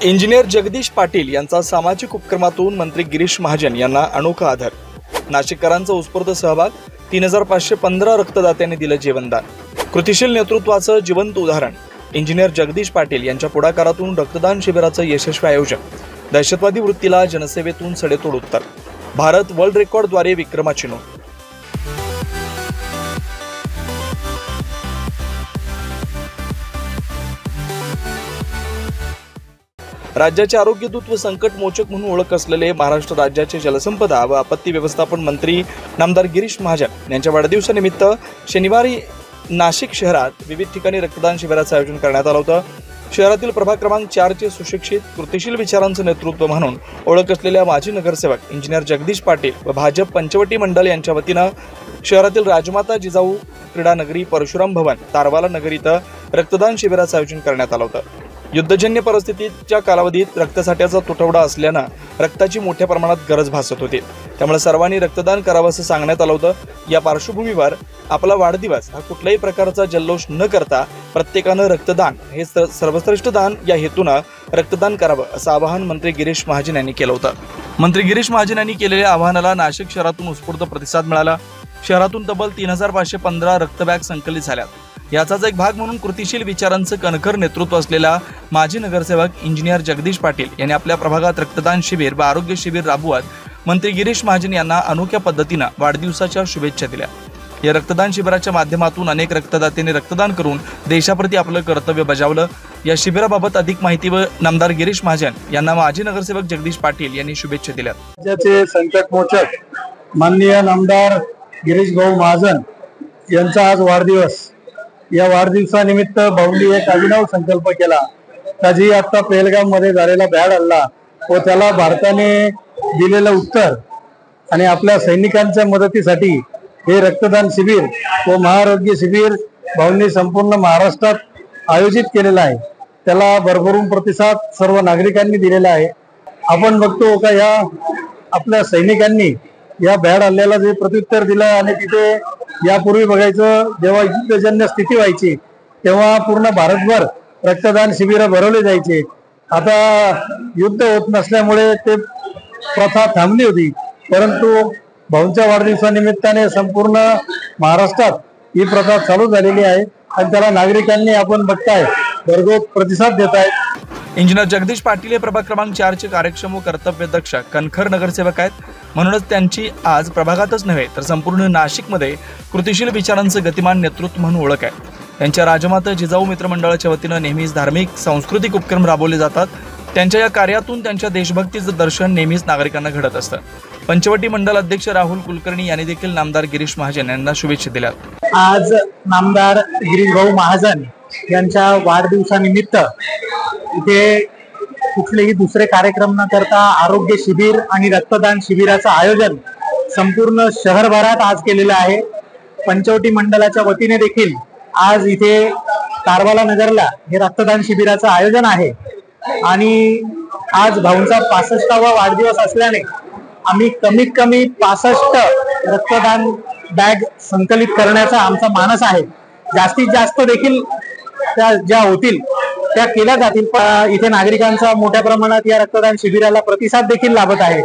Engineer Jagdish Patil यांचा सामाजिक उपक्रमातून मंत्री गिरीश महाजन यांना अनोखा आदर। नाशिककरांचा उत्स्फूर्त सहभाग। 3515 रक्तदात्यांनी दिलं जीवनदान। कृतिशील नेतृत्वाचं जिवंत उदाहरण। इंजिनियर जगदीश पाटील यांच्या पुढाकारातून रक्तदान शिबिराचं यशस्वी आयोजन। दहशतवादी वृत्तीला जनसेवेतून सडेतोड उत्तर। भारत वर्ल्ड रेकॉर्डद्वारे विक्रमाची नोंद। राज्याचे आरोग्य दूत व संकट मोचक म्हणून ओळख असलेले महाराष्ट्र राज्याचे जलसंपदा व आपत्ती व्यवस्थापन मंत्री नामदार गिरीश महाजन यांच्या वाढदिवसानिमित्त शनिवारी नाशिक शहरात विविध ठिकाणी रक्तदान शिबिराचं आयोजन करण्यात आलं होतं। शहरातील प्रभाग क्रमांक 4 चे सुशिक्षित कृतिशील विचारांचं नेतृत्व म्हणून ओळख असलेल्या माजी नगरसेवक इंजिनियर जगदीश पाटील व भाजप पंचवटी मंडळ यांच्या वतीनं शहरातील राजमाता जिजाऊ क्रीडा नगरी, परशुराम भवन, तारवाला नगर इथं रक्तदान शिबिराचं आयोजन करण्यात आलं होतं। युद्धजन्य परिस्थितीच्या कालावधीत रक्तसाठ्याचा तुटवडा असल्यानं रक्ताची मोठ्या प्रमाणात गरज भासत होती, त्यामुळे सर्वांनी रक्तदान करावं असं सांगण्यात आलं होतं। या पार्श्वभूमीवर आपला वाढदिवस हा कुठल्याही प्रकारचा जल्लोष न करता प्रत्येकानं रक्तदान हे सर्वश्रेष्ठ दान या हेतूनं रक्तदान करावं असं आवाहन मंत्री गिरीश महाजन यांनी केलं होतं। मंत्री गिरीश महाजन यांनी केलेल्या आवाहनाला नाशिक शहरातून उत्स्फूर्त प्रतिसाद मिळाला। शहरातून तब्बल 3515 रक्तबॅग संकलित झाल्यात। याचाच एक भाग म्हणून कृतिशील विचारांचं कणखर नेतृत्व असलेला माजी नगरसेवक इंजिनियर जगदीश पाटील यांनी आपल्या प्रभागात रक्तदान शिबिर व आरोग्य शिबिर राबवत मंत्री गिरीश महाजन यांना अनोख्या पद्धतीनं वाढदिवसाच्या शुभेच्छा दिल्या। या रक्तदान शिबिराच्या माध्यमातून अनेक रक्तदात्यांनी रक्तदान करून देशाप्रती आपलं कर्तव्य बजावलं। या शिबिराबाबत अधिक माहिती व नामदार गिरीश महाजन यांना माजी नगरसेवक जगदीश पाटील यांनी शुभेच्छा दिल्या। राज्याचे संकट मोचक माननीय नामदार गिरीश भाऊ महाजन यांचा आज वाढदिवस। या वाढदिवसानिमित्त भाऊंनी एक अभिनव संकल्प केला। त्याची आता पेहलगाम मध्ये झालेला भ्याड हल्ला व त्याला भारताने दिलेलं उत्तर आणि आपल्या सैनिकांच्या मदतीसाठी हे रक्तदान शिबिर व महाआरोग्य शिबिर भाऊंनी संपूर्ण महाराष्ट्रात आयोजित केलेलं आहे। त्याला भरभरून प्रतिसाद सर्व नागरिकांनी दिलेला आहे। आपण बघतो का या आपल्या सैनिकांनी या भ्याड हल्ल्याला जे प्रत्युत्तर दिलं आणि तिथे यापूर्वी बघायचं जेव्हा युद्धजन्य स्थिती व्हायची तेव्हा पूर्ण भारतभर रक्तदान शिबिर भरवले जायचे। आता युद्ध होत नसल्यामुळे ते प्रथा थांबली होती, परंतु भाऊंच्या वाढदिवसानिमित्ताने संपूर्ण महाराष्ट्रात ही प्रथा चालू झालेली आहे आणि त्याला नागरिकांनी आपण बघताय भरघोस प्रतिसाद देत आहेत। इंजिनियर जगदीश पाटील हे प्रभाग क्रमांक 4 चे कार्यक्षम व कर्तव्यदक्ष कणखर नगरसेवक आहेत। म्हणूनच त्यांची आज प्रभागातच नव्हे तर संपूर्ण नाशिकमध्ये कृतिशील विचारांचं गतिमान नेतृत्व म्हणून ओळख आहे। त्यांच्या राजमाता जिजाऊ मित्रमंडळाच्या वतीनं नेहमीच धार्मिक सांस्कृतिक उपक्रम राबवले जातात। त्यांच्या या कार्यातून त्यांच्या देशभक्तीचं दर्शन नेहमीच नागरिकांना घडत असतं। पंचवटी मंडल अध्यक्ष राहुल कुलकर्णी यांनी देखील नामदार गिरीश महाजन यांना शुभेच्छा दिल्या। आज नामदार गिरीश भाऊ महाजन यांच्या वाढदिवसानिमित्त इथे कुठलेही दुसरे कार्यक्रम न करता आरोग्य शिबिर आणि रक्तदान शिबिराचं आयोजन संपूर्ण शहरभरात आज केलेलं आहे। पंचवटी मंडळाच्या वतीने देखील आज इथे तारवाला नगरला हे रक्तदान शिबिराचं आयोजन आहे आणि आज भाऊंचा 65वा वाढदिवस असल्याने आम्ही कमीत कमी 65 रक्तदान बॅग संकलित करण्याचा आमचा मानस आहे। जास्तीत जास्त देखील त्या ज्या होतील त्या केल्या जातील। इथे नागरिकांचा मोठ्या प्रमाणात या रक्तदान शिबिराला प्रतिसाद देखील लाभत आहे।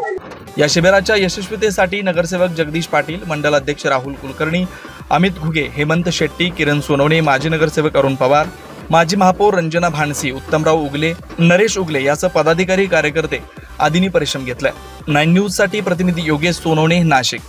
या शिबिराच्या यशस्वीतेसाठी नगरसेवक जगदीश पाटील, मंडल अध्यक्ष राहुल कुलकर्णी, अमित घुगे, हेमंत शेट्टी, किरण सोनवणे, माजी नगरसेवक अरुण पवार, माजी महापौर रंजना भानसी, उत्तमराव उगले, नरेश उगले यासह पदाधिकारी कार्यकर्ते आदींनी परिश्रम घेतलाय। 9 न्यूज साठी प्रतिनिधी योगेश सोनवणे, नाशिक।